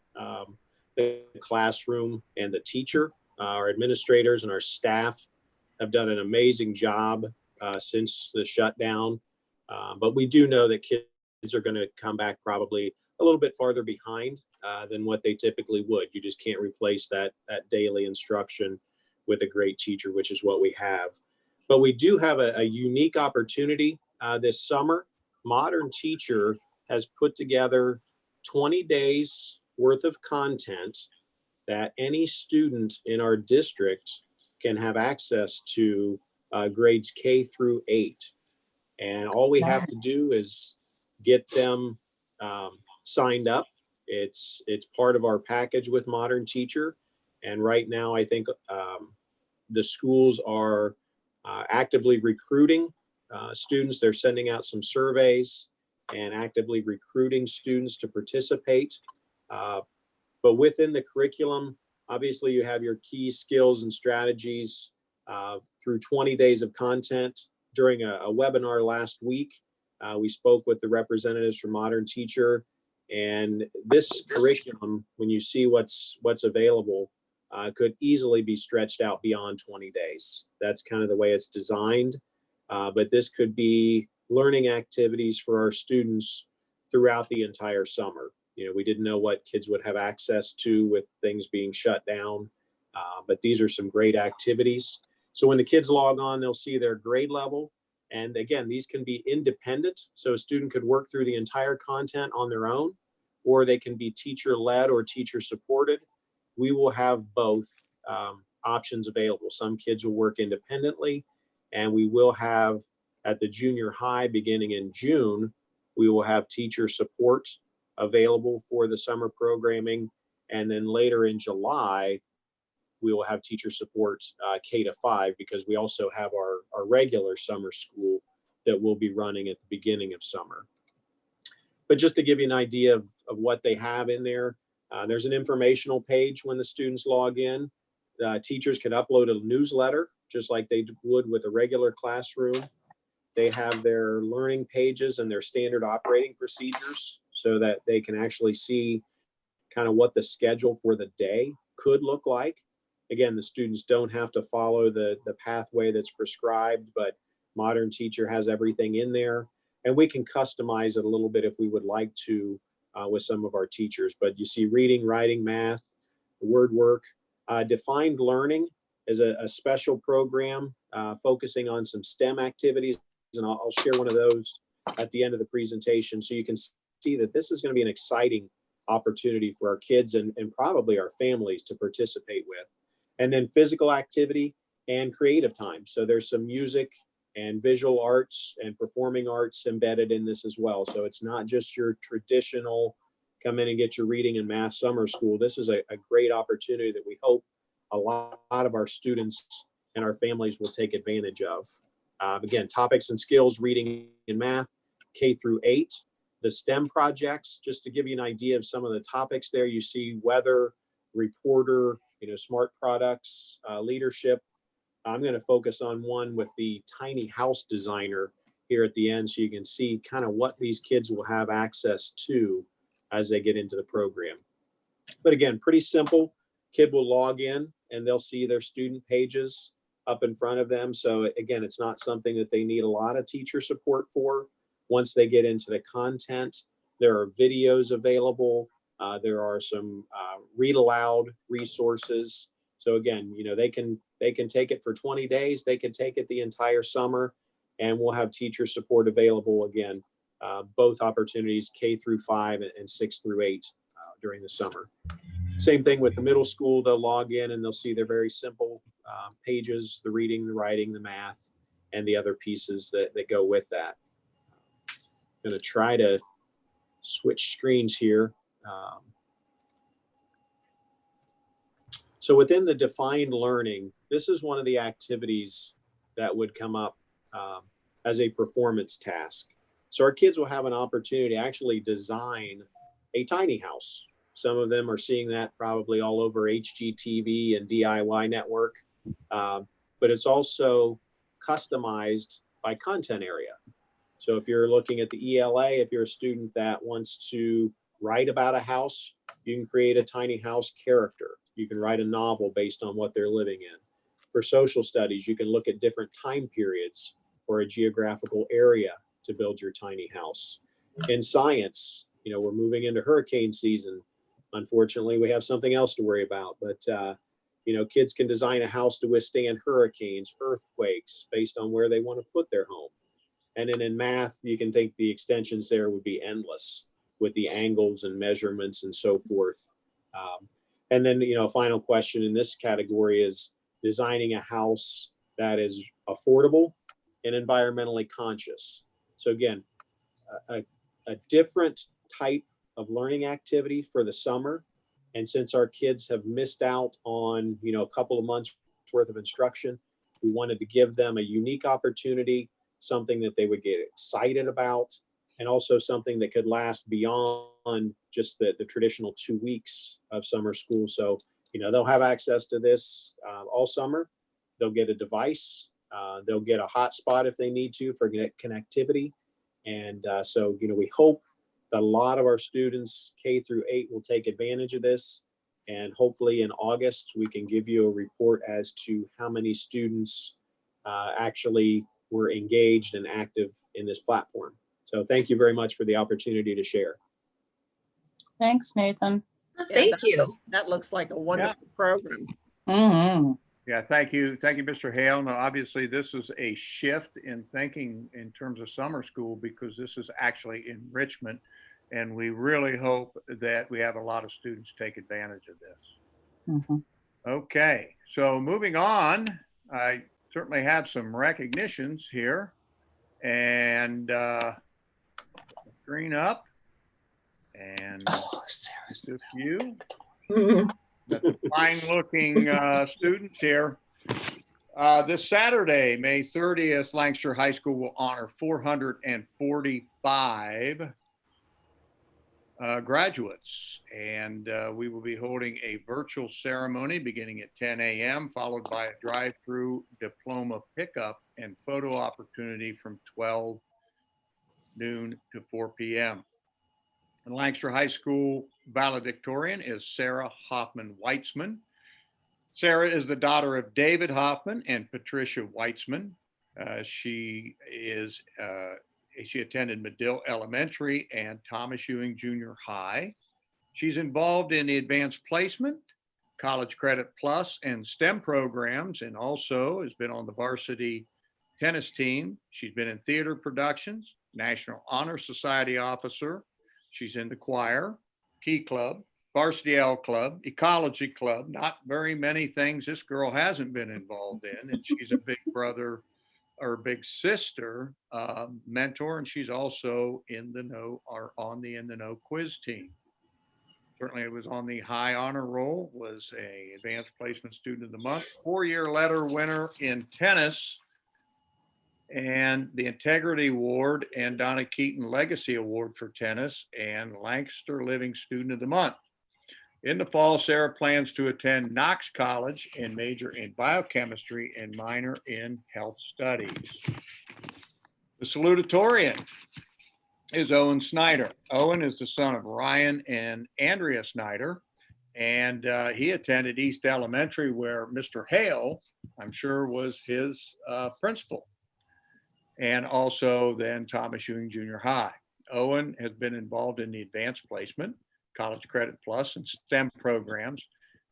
the classroom and the teacher. Our administrators and our staff have done an amazing job since the shutdown. But we do know that kids are going to come back probably a little bit farther behind than what they typically would. You just can't replace that daily instruction with a great teacher, which is what we have. But we do have a unique opportunity this summer. Modern Teacher has put together 20 days worth of content that any student in our district can have access to grades K through 8. And all we have to do is get them signed up. It's part of our package with Modern Teacher. And right now, I think the schools are actively recruiting students. They're sending out some surveys and actively recruiting students to participate. But within the curriculum, obviously you have your key skills and strategies through 20 days of content. During a webinar last week, we spoke with the representatives from Modern Teacher, and this curriculum, when you see what's available, could easily be stretched out beyond 20 days. That's kind of the way it's designed. But this could be learning activities for our students throughout the entire summer. You know, we didn't know what kids would have access to with things being shut down, but these are some great activities. So when the kids log on, they'll see their grade level. And again, these can be independent. So a student could work through the entire content on their own, or they can be teacher-led or teacher-supported. We will have both options available. Some kids will work independently, and we will have at the junior high beginning in June, we will have teacher support available for the summer programming. And then later in July, we will have teacher support K to 5, because we also have our regular summer school that will be running at the beginning of summer. But just to give you an idea of what they have in there, there's an informational page when the students log in. Teachers can upload a newsletter just like they would with a regular classroom. They have their learning pages and their standard operating procedures so that they can actually see kind of what the schedule for the day could look like. Again, the students don't have to follow the pathway that's prescribed, but Modern Teacher has everything in there. And we can customize it a little bit if we would like to with some of our teachers. But you see reading, writing, math, word work. Defined Learning is a special program focusing on some STEM activities. And I'll share one of those at the end of the presentation, so you can see that this is going to be an exciting opportunity for our kids and probably our families to participate with. And then physical activity and creative time. So there's some music and visual arts and performing arts embedded in this as well. So it's not just your traditional come in and get your reading and math summer school. This is a great opportunity that we hope a lot of our students and our families will take advantage of. Again, topics and skills, reading and math, K through 8. The STEM projects, just to give you an idea of some of the topics there, you see weather, reporter, smart products, leadership. I'm going to focus on one with the tiny house designer here at the end, so you can see kind of what these kids will have access to as they get into the program. But again, pretty simple. Kid will log in and they'll see their student pages up in front of them. So again, it's not something that they need a lot of teacher support for. Once they get into the content, there are videos available. There are some read aloud resources. So again, they can take it for 20 days. They can take it the entire summer, and we'll have teacher support available again. Both opportunities, K through 5 and 6 through 8 during the summer. Same thing with the middle school. They'll log in and they'll see their very simple pages, the reading, the writing, the math, and the other pieces that go with that. I'm going to try to switch screens here. So within the defined learning, this is one of the activities that would come up as a performance task. So our kids will have an opportunity to actually design a tiny house. Some of them are seeing that probably all over HGTV and DIY Network, but it's also customized by content area. So if you're looking at the ELA, if you're a student that wants to write about a house, you can create a tiny house character. You can write a novel based on what they're living in. For social studies, you can look at different time periods or a geographical area to build your tiny house. In science, we're moving into hurricane season. Unfortunately, we have something else to worry about, but kids can design a house to withstand hurricanes, earthquakes, based on where they want to put their home. And then in math, you can think the extensions there would be endless with the angles and measurements and so forth. And then, a final question in this category is designing a house that is affordable and environmentally conscious. So again, a different type of learning activity for the summer. And since our kids have missed out on, a couple of months worth of instruction, we wanted to give them a unique opportunity, something that they would get excited about, and also something that could last beyond just the traditional 2 weeks of summer school. So, they'll have access to this all summer. They'll get a device. They'll get a hotspot if they need to for connectivity. And so, we hope that a lot of our students K through 8 will take advantage of this. And hopefully in August, we can give you a report as to how many students actually were engaged and active in this platform. So thank you very much for the opportunity to share. Thanks, Nathan. Thank you. That looks like a wonderful program. Mm-hmm. Yeah, thank you. Thank you, Mr. Hale. Now, obviously, this is a shift in thinking in terms of summer school because this is actually enrichment. And we really hope that we have a lot of students take advantage of this. Mhm. Okay, so moving on, I certainly have some recognitions here. And screen up. And Oh, Sarah's just you. Mhm. Got some fine looking students here. This Saturday, May 30th, Lancaster High School will honor 445 graduates. And we will be holding a virtual ceremony beginning at 10 a.m., followed by a drive-through diploma pickup and photo opportunity from 12 noon to 4 p.m. And Lancaster High School valedictorian is Sarah Hoffman Weitzman. Sarah is the daughter of David Hoffman and Patricia Weitzman. She attended Medill Elementary and Thomas Ewing Junior High. She's involved in the advanced placement, College Credit Plus, and STEM programs, and also has been on the varsity tennis team. She's been in theater productions, National Honor Society officer. She's in the choir, Key Club, Varsity L Club, Ecology Club. Not very many things this girl hasn't been involved in. And she's a big brother or big sister mentor. And she's also in the know or on the In the Know quiz team. Certainly it was on the high honor roll, was a advanced placement student of the month, 4-year letter winner in tennis, and the Integrity Award and Donna Keaton Legacy Award for tennis, and Lancaster Living Student of the Month. In the fall, Sarah plans to attend Knox College and major in biochemistry and minor in health studies. The salutatorian is Owen Snyder. Owen is the son of Ryan and Andrea Snyder, and he attended East Elementary, where Mr. Hale, I'm sure, was his principal, and also then Thomas Ewing Junior High. Owen has been involved in the advanced placement, College Credit Plus, and STEM programs,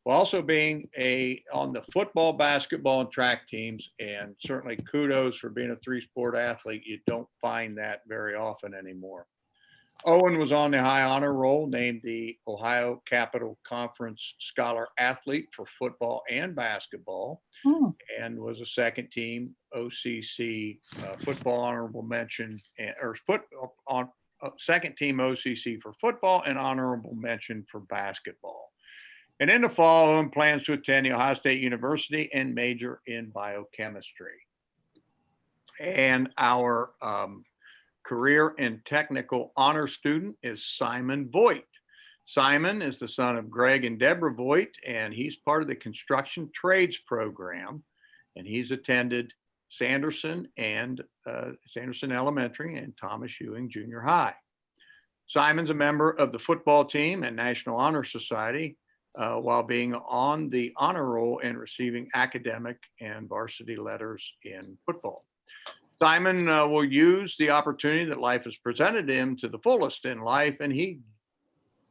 while also being on the football, basketball, and track teams. And certainly kudos for being a 3-sport athlete. You don't find that very often anymore. Owen was on the high honor roll, named the Ohio Capital Conference Scholar Athlete for football and basketball, and was a second team OCC football honorable mention, second team OCC for football and honorable mention for basketball. And in the fall, Owen plans to attend the Ohio State University and major in biochemistry. And our career and technical honor student is Simon Voigt. Simon is the son of Greg and Deborah Voigt, and he's part of the construction trades program. And he's attended Sanderson Elementary and Thomas Ewing Junior High. Simon's a member of the football team and National Honor Society, while being on the honor roll and receiving academic and varsity letters in football. Simon will use the opportunity that life has presented him to the fullest in life, and he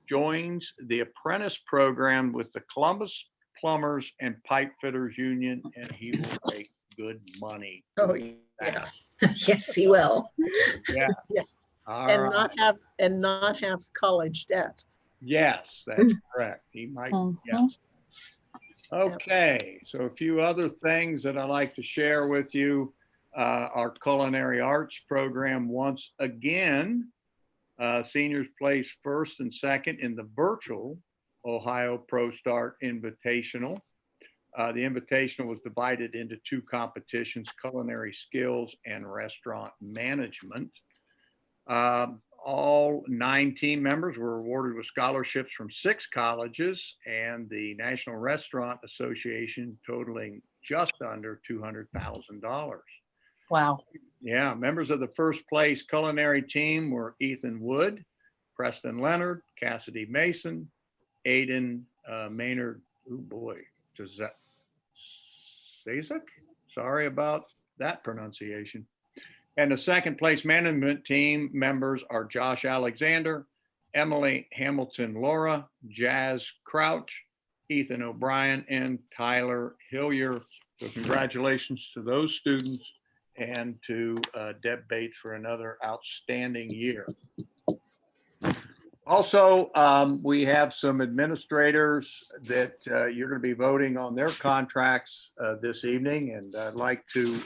joins the apprentice program with the Columbus Plumbers and Pipe Fitters Union, and he will make good money. Oh, yeah. Yes, he will. Yeah. Yeah. All And right. not have college debt. Yes, that's correct. He might, yeah. Okay, so a few other things that I like to share with you. Our culinary arts program, once again, seniors placed first and second in the virtual Ohio Pro Start Invitational. The Invitational was divided into 2 competitions, culinary skills and restaurant management. All 9 team members were awarded with scholarships from 6 colleges and the National Restaurant Association, totaling just under $200,000. Wow. Yeah, members of the first place culinary team were Ethan Wood, Preston Leonard, Cassidy Mason, Aiden Maynard, oh boy, Zazek? Sorry about that pronunciation. And the second place management team members are Josh Alexander, Emily Hamilton Laura, Jazz Crouch, Ethan O'Brien, and Tyler Hillier. So congratulations to those students and to Deb Bates for another outstanding year. Also, we have some administrators that you're going to be voting on their contracts this evening, and I'd like to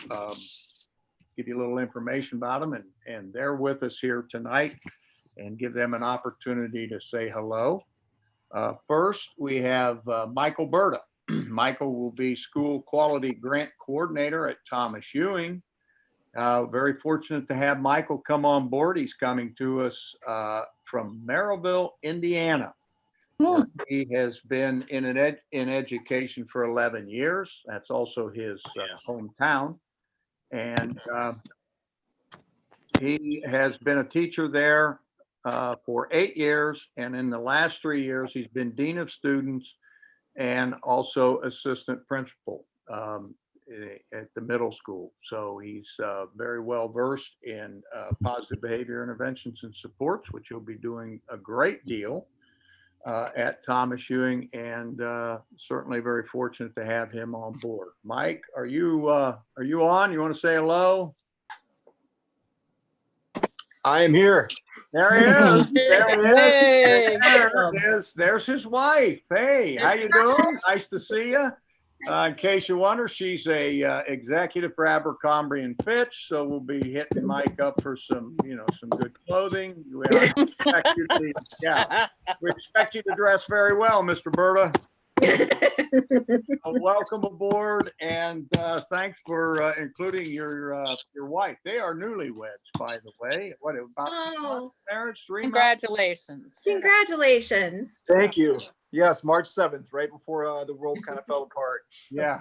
give you a little information about them, and they're with us here tonight, and give them an opportunity to say hello. First, we have Michael Berta. Michael will be School Quality Grant Coordinator at Thomas Ewing. Very fortunate to have Michael come on board. He's coming to us from Merrillville, Indiana. Where he has been in education for 11 years. That's also his hometown. And he has been a teacher there for 8 years. And in the last 3 years, he's been Dean of Students and also assistant principal at the middle school. So he's very well versed in positive behavior interventions and supports, which he'll be doing a great deal at Thomas Ewing, and certainly very fortunate to have him on board. Mike, are you on? You want to say hello? I am here. There he is. There he is. Hey. There it is. There's his wife. Hey, how you doing? Nice to see you. In case you wonder, she's a executive for Abercrombie and Fitch, so we'll be hitting Mike up for some good clothing. We expect you to, we expect you to dress very well, Mr. Berta. Welcome aboard, and thanks for including your wife. They are newlyweds, by the way. What about marriage? 3 months? Congratulations. Congratulations. Thank you. Yes, March 7th, right before the world kind of fell apart. Yeah.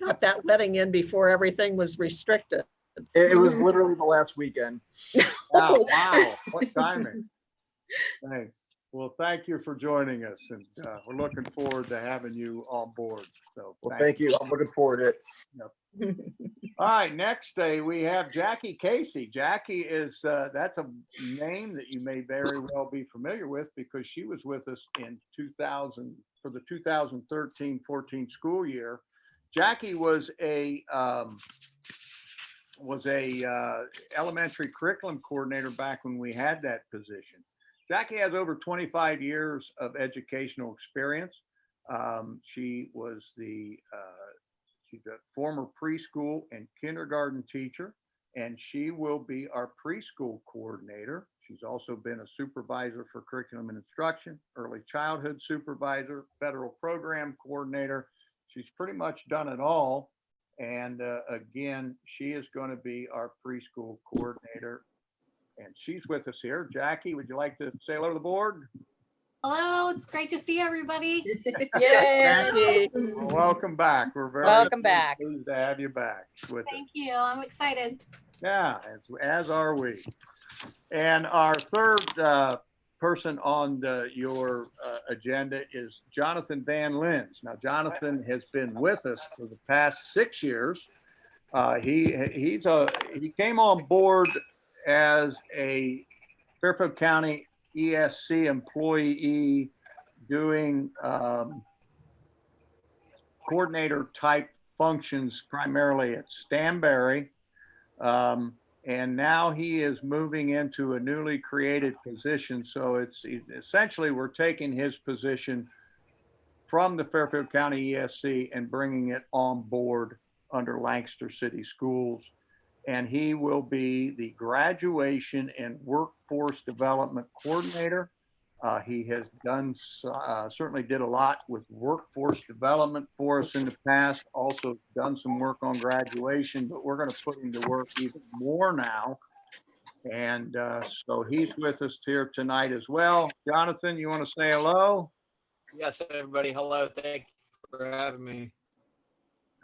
Got that wedding in before everything was restricted. It was literally the last weekend. Wow. What timing. Thanks. Well, thank you for joining us, and we're looking forward to having you on board. So, Well, thank you. I'm looking forward to it. Yep. All right, next we have Jackie Casey. Jackie is, that's a name that you may very well be familiar with because she was with us in 2000 for the 2013-14 school year. Jackie was a elementary curriculum coordinator back when we had that position. Jackie has over 25 years of educational experience. She's a former preschool and kindergarten teacher, and she will be our preschool coordinator. She's also been a supervisor for curriculum and instruction, early childhood supervisor, federal program coordinator. She's pretty much done it all. And again, she is going to be our preschool coordinator. And she's with us here. Jackie, would you like to say hello to the board? Hello, it's great to see everybody. Yay. Well, welcome back. We're very Welcome back. pleased to have you back with us. Thank you. I'm excited. Yeah, as are we. And our third person on your agenda is Jonathan Van Lins. Now, Jonathan has been with us for the past 6 years. He came on board as a Fairfield County ESC employee doing coordinator type functions primarily at Stanberry. And now he is moving into a newly created position. So it's essentially we're taking his position from the Fairfield County ESC and bringing it on board under Lancaster City Schools. And he will be the graduation and workforce development coordinator. He has done certainly did a lot with workforce development for us in the past, also done some work on graduation, but we're going to put him to work even more now. And so he's with us here tonight as well. Jonathan, you want to say hello? Yes, everybody. Hello. Thank you for having me.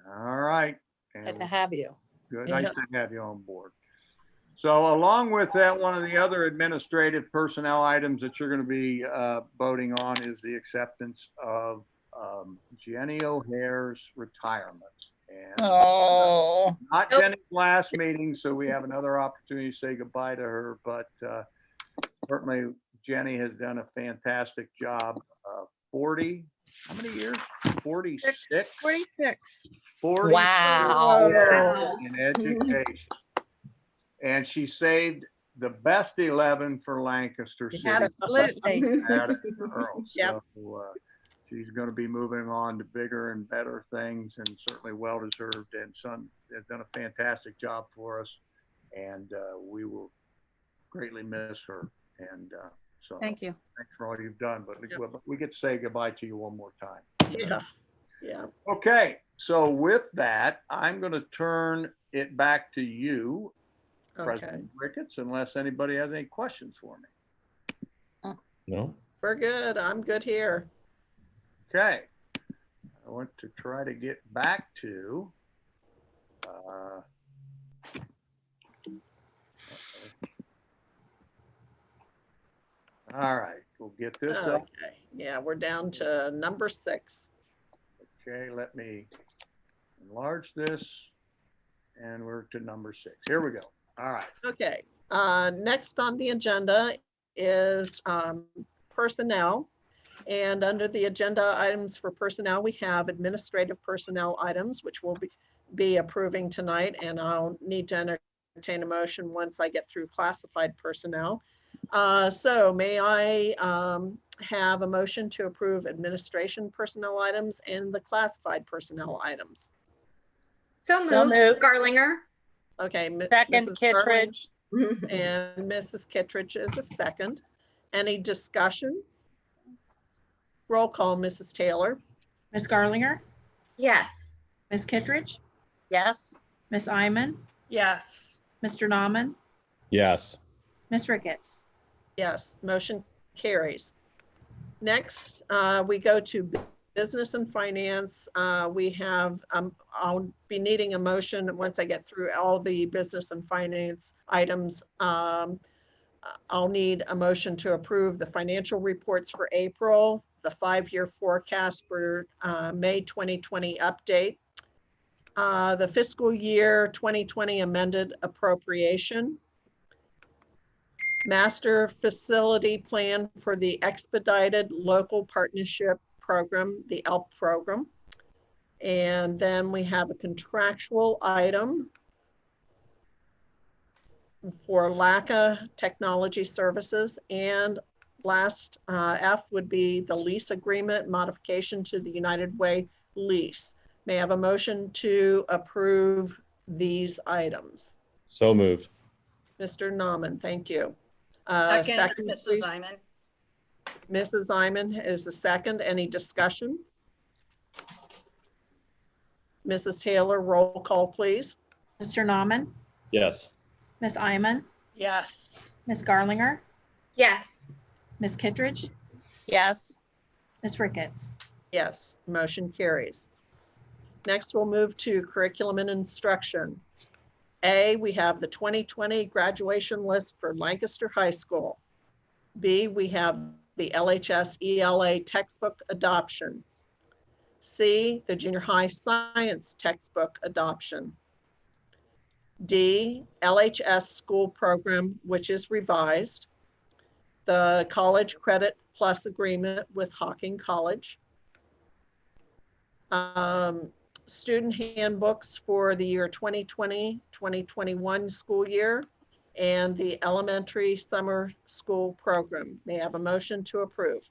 All right. Good to have you. Good. Nice to have you on board. So along with that, one of the other administrative personnel items that you're going to be voting on is the acceptance of Jenny O'Hare's retirement. And not Jenny's last meeting, so we have another opportunity to say goodbye to her, but certainly Jenny has done a fantastic job. 40 how many years? 46? 46. 40 Wow. years in education. And she saved the best 11 for Lancaster City. Absolutely. At a girl. Yep. So she's going to be moving on to bigger and better things, and certainly well deserved. And Son has done a fantastic job for us, and we will greatly miss her. And so Thank you. thanks for all you've done. But we get to say goodbye to you one more time. Yeah. Yeah. Okay, so with that, I'm going to turn it back to you, Okay. President Ricketts, unless anybody has any questions for me. No? We're good. I'm good here. Okay, I want to try to get back to all right, we'll get this up. Okay. Yeah, we're down to number 6. Okay, let me enlarge this, and we're to number 6. Here we go. All right. Okay. Next on the agenda is personnel. And under the agenda items for personnel, we have administrative personnel items, which we'll be approving tonight. And I'll need to entertain a motion once I get through classified personnel. So may I have a motion to approve administration personnel items and the classified personnel items? So moved. Garlinger. Okay. Second, Mrs. Kittredge. Garland and Mrs. Kittredge is a second. Any discussion? Roll call, Mrs. Taylor. Ms. Garlinger, Yes. Ms. Kittredge, Yes. Ms. Iman, Yes. Mr. Nauman, Yes. Ms. Ricketts. Yes, motion carries. Next, we go to business and finance. We have, I'll be needing a motion once I get through all the business and finance items. I'll need a motion to approve the financial reports for April, the 5-year forecast for May 2020 update, the fiscal year 2020 amended appropriation, master facility plan for the expedited local partnership program, the ELP program. And then we have a contractual item for LACA Technology Services. And last F would be the lease agreement modification to the United Way lease. May I have a motion to approve these items? So moved. Mr. Nauman, thank you. Second, Mrs. please. Iman. Mrs. Iman is the second. Any discussion? Mrs. Taylor, roll call, please. Mr. Nauman, Yes. Ms. Iman, Yes. Ms. Garlinger, Yes. Ms. Kittredge, Yes. Ms. Ricketts. Yes, motion carries. Next, we'll move to curriculum and instruction. A, we have the 2020 graduation list for Lancaster High School. B, we have the LHS ELA textbook adoption. C, the junior high science textbook adoption. D, LHS school program, which is revised. The college credit plus agreement with Hocking College. Student handbooks for the year 2020-2021 school year, and the elementary summer school program. May I have a motion to approve?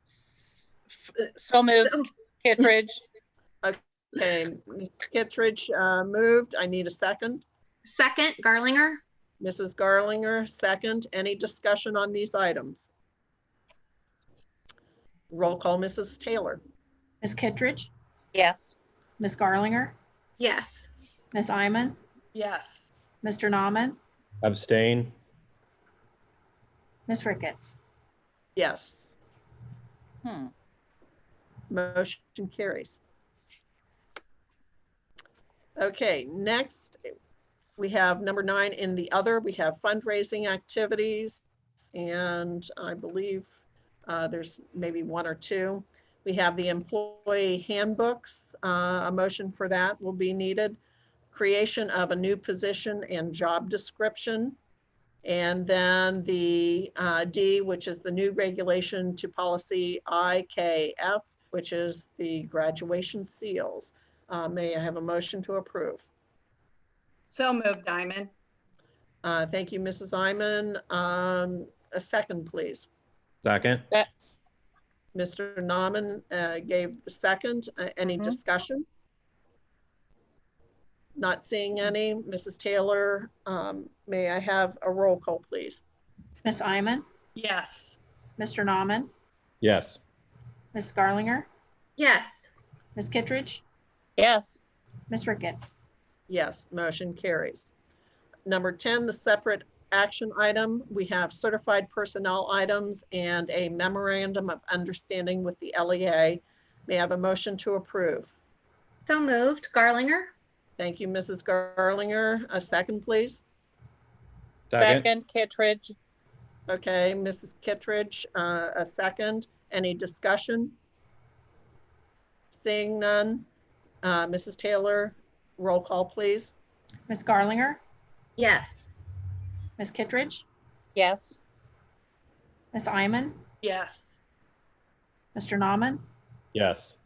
So moved, Kittredge. Okay, Ms. Kittredge moved. I need a second. Second, Garlinger. Mrs. Garlinger, second. Any discussion on these items? Roll call, Mrs. Taylor. Ms. Kittredge, Yes. Ms. Garlinger, Yes. Ms. Iman, Yes. Mr. Nauman, Abstain. Ms. Ricketts. Yes, Hmm. motion carries. Okay, next we have number 9 in the other. We have fundraising activities, and I believe there's maybe 1 or 2. We have the employee handbooks. A motion for that will be needed. Creation of a new position and job description. And then the D, which is the new regulation to policy IKF, which is the graduation seals. May I have a motion to approve? So moved, Diamond. Thank you, Mrs. Iman. A second, please. Second. Mr. Nauman gave the second. Any discussion? Not seeing any. Mrs. Taylor, may I have a roll call, please? Ms. Iman, Yes. Mr. Nauman, Yes. Ms. Garlinger, Yes. Ms. Kittredge, Yes. Ms. Ricketts. Yes, motion carries. Number 10, the separate action item. We have certified personnel items and a memorandum of understanding with the LEA. May I have a motion to approve? So moved. Garlinger? Thank you, Mrs. Garlinger. A second, please. Second, Kittredge. Okay, Mrs. Kittredge, a second. Any discussion? Seeing none. Mrs. Taylor, roll call, please. Ms. Garlinger, Yes. Ms. Kittredge, Yes. Ms. Iman, Yes. Mr. Nauman, Yes.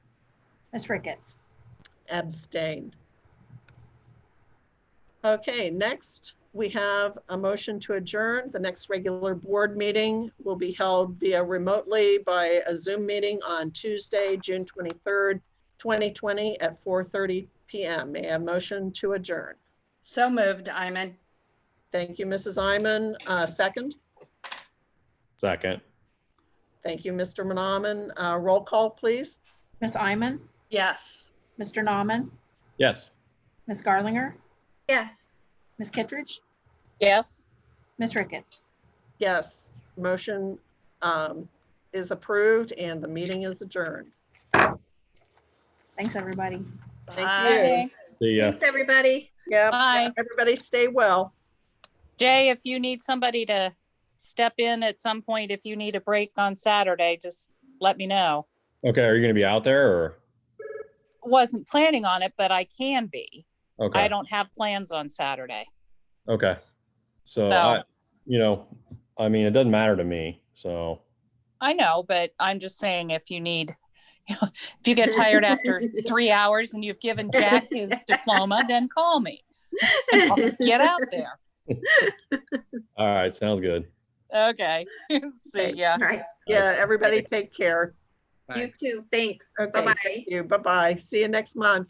Ms. Ricketts. Abstain. Okay, next we have a motion to adjourn. The next regular board meeting will be held via remotely by a Zoom meeting on Tuesday, June 23rd, 2020 at 4:30 p.m. May I have a motion to adjourn? So moved, Diamond. Thank you, Mrs. Iman. Second. Second. Thank you, Mr. Nauman. Roll call, please. Ms. Iman, Yes. Mr. Nauman, Yes. Ms. Garlinger, Yes. Ms. Kittredge, Yes. Ms. Ricketts. Yes, motion is approved and the meeting is adjourned. Thanks, everybody. Thank you. Thanks. See ya. Thanks, everybody. Yeah, Bye. everybody stay well. Jay, if you need somebody to step in at some point, if you need a break on Saturday, just let me know. Okay, are you gonna be out there or? Wasn't planning on it, but I can be. Okay. I don't have plans on Saturday. Okay. So So- I mean, it doesn't matter to me, so. I know, but I'm just saying if you need, if you get tired after 3 hours and you've given Jack his diploma, then call me. And I'll get out there. All right, sounds good. Okay. See ya. All right. Yeah, everybody take care. You too. Thanks. Okay, Bye-bye. thank you. Bye-bye. See you next month.